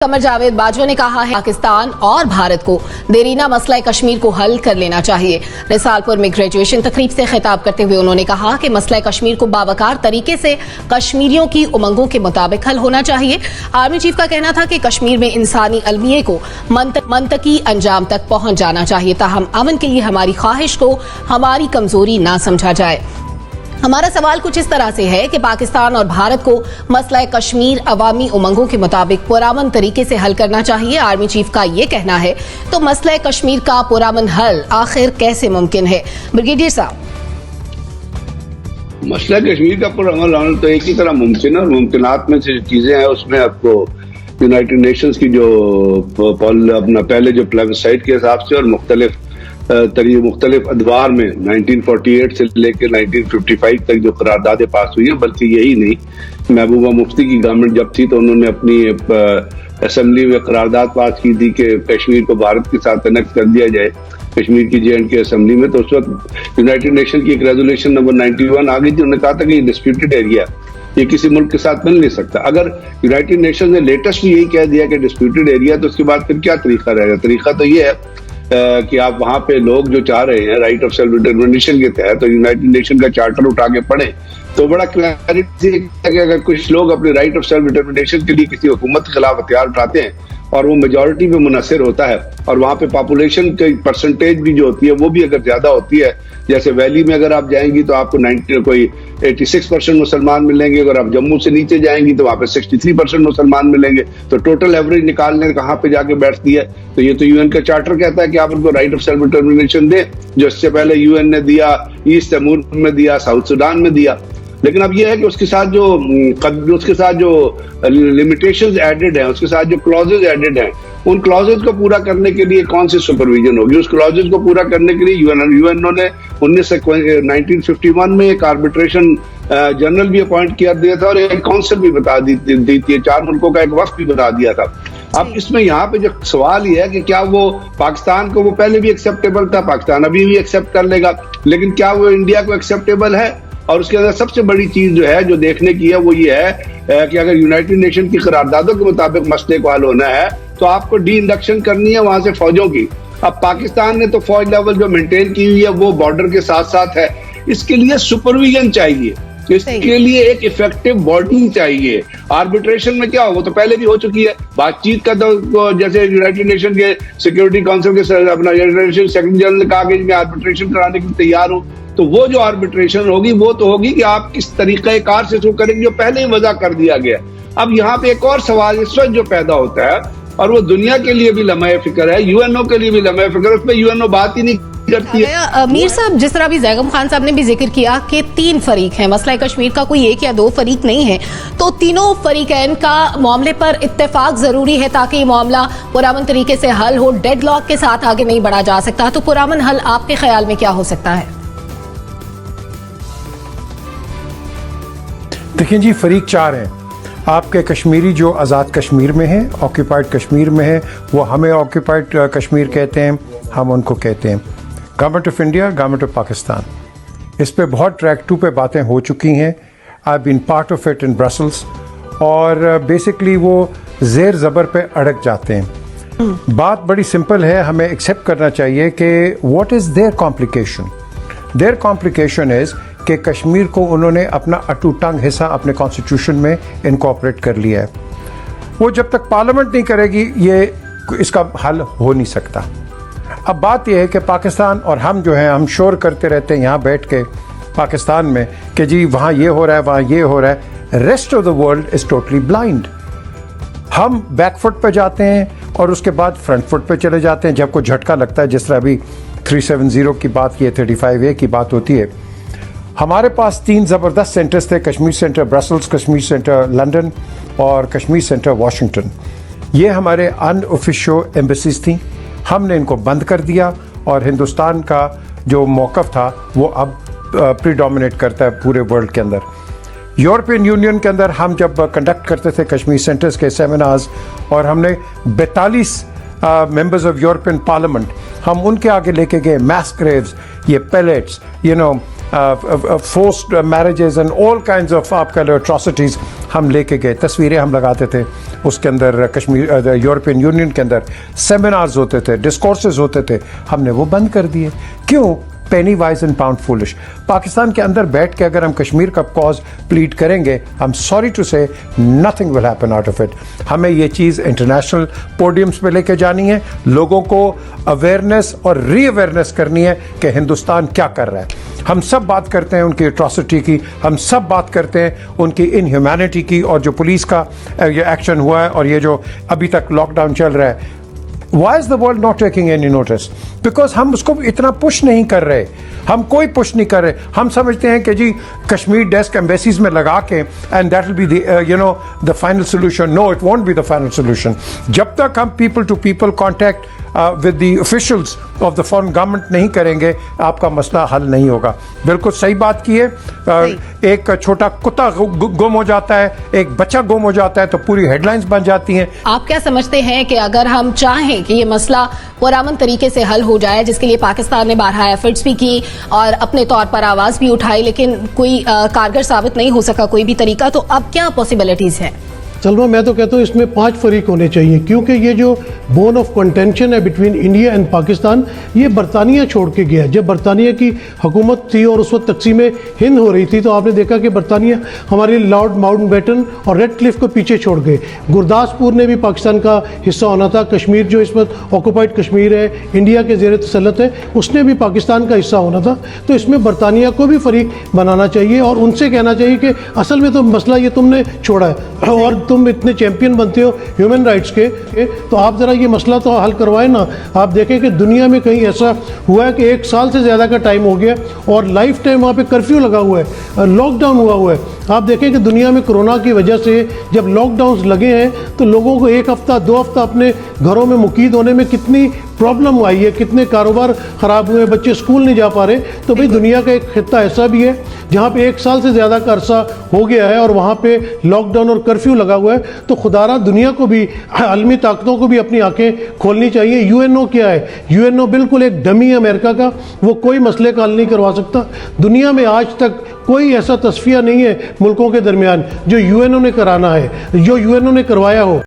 قمر جاوید باجوہ نے کہا ہے پاکستان اور بھارت کو دیرینہ مسئلہ کشمیر کو حل کر لینا چاہیے۔ رسالپور میں گریجویشن تقریب سے خطاب کرتے ہوئے انہوں نے کہا کہ مسئلہ کشمیر کو باوقار طریقے سے کشمیریوں کی امنگوں کے مطابق حل ہونا چاہیے۔ آرمی چیف کا کہنا تھا کہ کشمیر میں انسانی المیے کو منطقی انجام تک پہنچ جانا چاہیے، تاہم امن کے لیے ہماری خواہش کو ہماری کمزوری نہ سمجھا جائے۔ ہمارا سوال کچھ اس طرح سے ہے کہ پاکستان اور بھارت کو مسئلہ کشمیر عوامی امنگوں کے مطابق پرامن طریقے سے حل کرنا چاہیے۔ آرمی چیف کا یہ کہنا ہے تو مسئلہ کشمیر کا پرامن حل آخر کیسے ممکن ہے؟ بریگیڈیئر صاحب، مسئلہ کشمیر کا پرامن حل تو ایک ہی طرح ممکن ہے، اور ممکنات میں سے جو چیزیں ہیں اس میں آپ کو یونائٹڈ نیشنز کی جو اپنا پہلے جو پلیبسائٹ کے حساب سے اور مختلف ادوار میں 1948 سے لے کے 1955 تک جو قراردادیں پاس ہوئی ہیں، بلکہ یہی نہیں، محبوبہ مفتی کی گورنمنٹ جب تھی تو انہوں نے اپنی اسمبلی میں قرارداد پاس کی تھی کہ کشمیر کو بھارت کے ساتھ کنیکٹ کر دیا جائے، کشمیر کی J&K اسمبلی میں۔ تو اس وقت یونائٹڈ نیشن کی ایک ریزولوشن نمبر 91 آ گئی تھی، انہوں نے کہا تھا کہ یہ ڈسپیوٹڈ ایریا یہ کسی ملک کے ساتھ مل نہیں سکتا۔ اگر یونائٹڈ نیشن نے لیٹسٹ بھی یہی کہہ دیا کہ ڈسپیوٹڈ ایریا، تو اس کے بعد پھر کیا طریقہ رہے گا؟ طریقہ تو یہ ہے کہ آپ وہاں پہ لوگ جو چاہ رہے ہیں رائٹ آف سیلف ڈٹرمنیشن کے تحت، تو یونائٹڈ نیشن کا چارٹر اٹھا کے پڑھیں تو بڑا کلیئرٹی ہے کہ اگر کچھ لوگ اپنے رائٹ آف سیلف ڈٹرمنیشن کے لیے کسی حکومت کے خلاف ہتھیار اٹھاتے ہیں اور وہ میجورٹی پہ منحصر ہوتا ہے، اور وہاں پہ پاپولیشن کی پرسنٹیج بھی جو ہوتی ہے وہ بھی اگر زیادہ ہوتی ہے، جیسے ویلی میں اگر آپ جائیں گی تو آپ کو 86% مسلمان ملیں گے، اگر آپ جموں سے نیچے جائیں گی تو وہاں پہ 63% مسلمان ملیں گے، تو ٹوٹل ایوریج نکالنے کہاں پہ جا کے بیٹھتی ہے؟ تو یہ تو UN کا چارٹر کہتا ہے کہ آپ ان کو رائٹ آف سیلف ڈٹرمنیشن دیں، جو اس سے پہلے UN نے دیا، ایسٹ تیمور میں دیا، ساؤتھ سوڈان میں دیا۔ لیکن اب یہ ہے کہ اس کے ساتھ جو لمیٹیشنز ایڈڈ ہیں، اس کے ساتھ جو کلوزز ایڈڈ ہیں، ان کلوزز کو پورا کرنے کے لیے کون سی سپرویژن ہوگی؟ اس کلوزز کو پورا کرنے کے لیے UN نے 1951 میں ایک آربیٹریشن جنرل بھی اپوائنٹ کیا دیا تھا، اور ایک کونسل بھی بتا دی تھی، 4 ملکوں کا ایک وفد بھی بتا دیا تھا۔ اب اس میں یہاں پہ جو سوال یہ ہے کہ کیا وہ پاکستان کو، وہ پہلے بھی ایکسیپٹیبل تھا، پاکستان ابھی بھی ایکسیپٹ کر لے گا، لیکن کیا وہ انڈیا کو ایکسیپٹیبل ہے؟ اور اس کے اندر سب سے بڑی چیز جو ہے جو دیکھنے کی ہے وہ یہ ہے کہ اگر یونائٹڈ نیشن کی قراردادوں کے مطابق مسئلے کو حل ہونا ہے تو آپ کو ڈی انڈکشن کرنی ہے وہاں سے فوجوں کی۔ اب پاکستان نے تو فوج لیول جو مینٹین کی ہوئی ہے وہ بارڈر کے ساتھ ساتھ ہے، اس کے لیے سپرویژن چاہیے، اس کے لیے ایک افیکٹو باڈی چاہیے۔ آربیٹریشن میں کیا ہو، وہ تو پہلے بھی ہو چکی ہے، بات چیت کا تو جیسے یونائٹڈ نیشن کے سیکورٹی کونسل کے اپنا سیکرٹری جنرل نے کہا کہ میں آربیٹریشن کرانے کے لیے تیار ہوں، تو وہ جو آربیٹریشن ہوگی وہ تو ہوگی کہ آپ کس طریقہ کار سے شروع کریں گے، جو پہلے ہی وضع کر دیا گیا۔ اب یہاں پہ ایک اور سوال اس وقت جو پیدا ہوتا ہے، اور وہ دنیا کے لیے بھی لمحہ فکر ہے، UNO کے لیے بھی لمحہ فکر ہے، اس پہ UNO بات ہی نہیں کرتی ہے۔ میر صاحب، جس طرح بھی زیغم خان صاحب نے بھی ذکر کیا کہ 3 فریق ہیں، مسئلہ کشمیر کا کوئی 1 یا 2 فریق نہیں ہے، تو تینوں فریقین کا معاملے پر اتفاق ضروری ہے تاکہ یہ معاملہ پرامن طریقے سے حل ہو، ڈیڈ لاک کے ساتھ آگے نہیں بڑھا جا سکتا۔ تو پرامن حل آپ کے خیال میں کیا ہو سکتا ہے؟ دیکھیں جی، فریق 4 ہیں آپ کے کشمیری جو آزاد کشمیر میں ہیں، آکیوپائڈ کشمیر میں ہیں، وہ ہمیں آکیوپائڈ کشمیر کہتے ہیں، ہم ان کو کہتے ہیں government of India, government of Pakistan. اس پہ بہت ٹریک 2 پہ باتیں ہو چکی ہیں، I been part of it in Brussels, اور بیسکلی وہ زیر زبر پہ اڑک جاتے ہیں۔ بات بڑی سمپل ہے، ہمیں ایکسیپٹ کرنا چاہیے کہ واٹ از دیئر کمپلیکیشن از کہ کشمیر کو انہوں نے اپنا اٹوٹنگ حصہ اپنے کانسٹیٹیوشن میں انکارپوریٹ کر لیا ہے۔ وہ جب تک پارلیمنٹ نہیں کرے گی اس کا حل ہو نہیں سکتا۔ اب بات یہ ہے کہ پاکستان اور ہم جو ہیں، ہم شور کرتے رہتے ہیں یہاں بیٹھ کے پاکستان میں کہ جی وہاں یہ ہو رہا ہے، وہاں یہ ہو رہا ہے، rest of the world is totally blind. ہم بیک فٹ پہ جاتے ہیں اور اس کے بعد فرنٹ فٹ پہ چلے جاتے ہیں جب کوئی جھٹکا لگتا ہے، جس طرح ابھی 370 کی بات کی ہے، 35A کی بات ہوتی ہے۔ ہمارے پاس 3 زبردست سینٹرز تھے، Kashmir centre Brussels, Kashmir centre London اور کشمیر سینٹر واشنگٹن۔ یہ ہمارے ان آفیشیل ایمبیسیز تھیں، ہم نے ان کو بند کر دیا، اور ہندوستان کا جو موقف تھا وہ اب پریڈومینیٹ کرتا ہے پورے ورلڈ کے اندر۔ یورپین یونین کے اندر ہم جب کنڈکٹ کرتے تھے کشمیر سینٹرز کے سیمینارز، اور ہم نے 42 ممبرز آف یورپین پارلیمنٹ ہم ان کے آگے لے کے گئے، میس گریوز، یہ pellets, forced marriages and all kinds of آپ کا atrocities ہم لے کے گئے. تصویریں ہم لگاتے تھے اس کے اندر, کشمیر یورپین یونین کے اندر سیمینارز ہوتے تھے, ڈسکورسز ہوتے تھے, ہم نے وہ بند کر دیے. کیوں؟ Penny wise and pound foolish. Pakistan کے اندر بیٹھ کے اگر ہم کشمیر کا کاز پلیڈ کریں گے, آئی ایم سوری ٹو سے nothing will happen out of it. ہمیں یہ چیز انٹرنیشنل پوڈیمس پہ لے کے جانی ہے, لوگوں کو اویئرنیس اور ری اویئرنیس کرنی ہے کہ ہندوستان کیا کر رہا ہے. ہم سب بات کرتے ہیں ان کی اٹراسٹی کی, ہم سب بات کرتے ہیں ان کی انہیومینٹی کی, اور جو پولیس کا یہ ایکشن ہوا ہے اور یہ جو ابھی تک لاک ڈاؤن چل رہا ہے, why is the world not taking any notice? Because ہم اس کو اتنا پش نہیں کر رہے, ہم کوئی پش نہیں کر رہے. ہم سمجھتے ہیں کہ جی کشمیر ڈیسک ایمبیسیز میں لگا کے and that will be the the final solution. No, it won't be the final solution. جب تک ہم people to people contact with the officials of the foreign government نہیں کریں گے, آپ کا مسئلہ حل نہیں ہوگا. بالکل صحیح بات کی ہے. ایک چھوٹا کتا گم ہو جاتا ہے, ایک بچہ گم ہو جاتا ہے تو پوری ہیڈ لائنز بن جاتی ہیں. آپ کیا سمجھتے ہیں کہ اگر ہم چاہیں کہ یہ مسئلہ پرامن طریقے سے حل ہو جائے, جس کے لیے پاکستان نے بارہا ایفرٹس بھی کی اور اپنے طور پر آواز بھی اٹھائی, لیکن کوئی کارگر ثابت نہیں ہو سکا کوئی بھی طریقہ, تو اب کیا پاسبلٹیز ہیں؟ سلمہ, میں تو کہتا ہوں اس میں 5 فریق ہونے چاہیے, کیونکہ یہ جو بون آف کنٹینشن ہے بٹوین انڈیا اینڈ پاکستان, یہ برطانیہ چھوڑ کے گیا. جب برطانیہ کی حکومت تھی اور اس وقت تقسیم ہند ہو رہی تھی, تو آپ نے دیکھا کہ برطانیہ ہماری لارڈ ماؤنٹ بیٹن اور ریڈ کلف کو پیچھے چھوڑ گئے. گرداسپور نے بھی پاکستان کا حصہ ہونا تھا. کشمیر جو اس وقت آکوپائڈ کشمیر ہے, انڈیا کے زیر تسلط ہے, اس نے بھی پاکستان کا حصہ ہونا تھا. تو اس میں برطانیہ کو بھی فریق بنانا چاہیے اور ان سے کہنا چاہیے کہ اصل میں تو مسئلہ یہ تم نے چھوڑا ہے, اور تم اتنے چیمپئن بنتے ہو ہیومن رائٹس کے, تو آپ ذرا یہ مسئلہ تو حل کروائیں نا. آپ دیکھیں کہ دنیا میں کہیں ایسا ہوا ہے کہ 1 سال سے زیادہ کا ٹائم ہو گیا اور لائف ٹائم وہاں پہ کرفیو لگا ہوا ہے, لاک ڈاؤن ہوا ہے. آپ دیکھیں کہ دنیا میں کرونا کی وجہ سے جب لاک ڈاؤنز لگے ہیں تو لوگوں کو 1 ہفتہ 2 ہفتہ اپنے گھروں میں مقید ہونے میں کتنی پرابلم آئی ہے, کتنے کاروبار خراب ہوئے, بچے اسکول نہیں جا پا رہے. تو بھئی دنیا کا ایک خطہ ایسا بھی ہے جہاں پہ 1 سال سے زیادہ کا عرصہ ہو گیا ہے اور وہاں پہ لاک ڈاؤن اور کرفیو لگا ہوا ہے. تو خدا را دنیا کو بھی, عالمی طاقتوں کو بھی اپنی آنکھیں کھولنی چاہیے. UN کیا ہے؟ UN بالکل ایک ڈمی ہے امریکہ کا, وہ کوئی مسئلے کا حل نہیں کروا سکتا. دنیا میں آج تک کوئی ایسا تصفیہ نہیں ہے ملکوں کے درمیان جو UN نے کرانا ہے, جو UN نے کروایا ہو.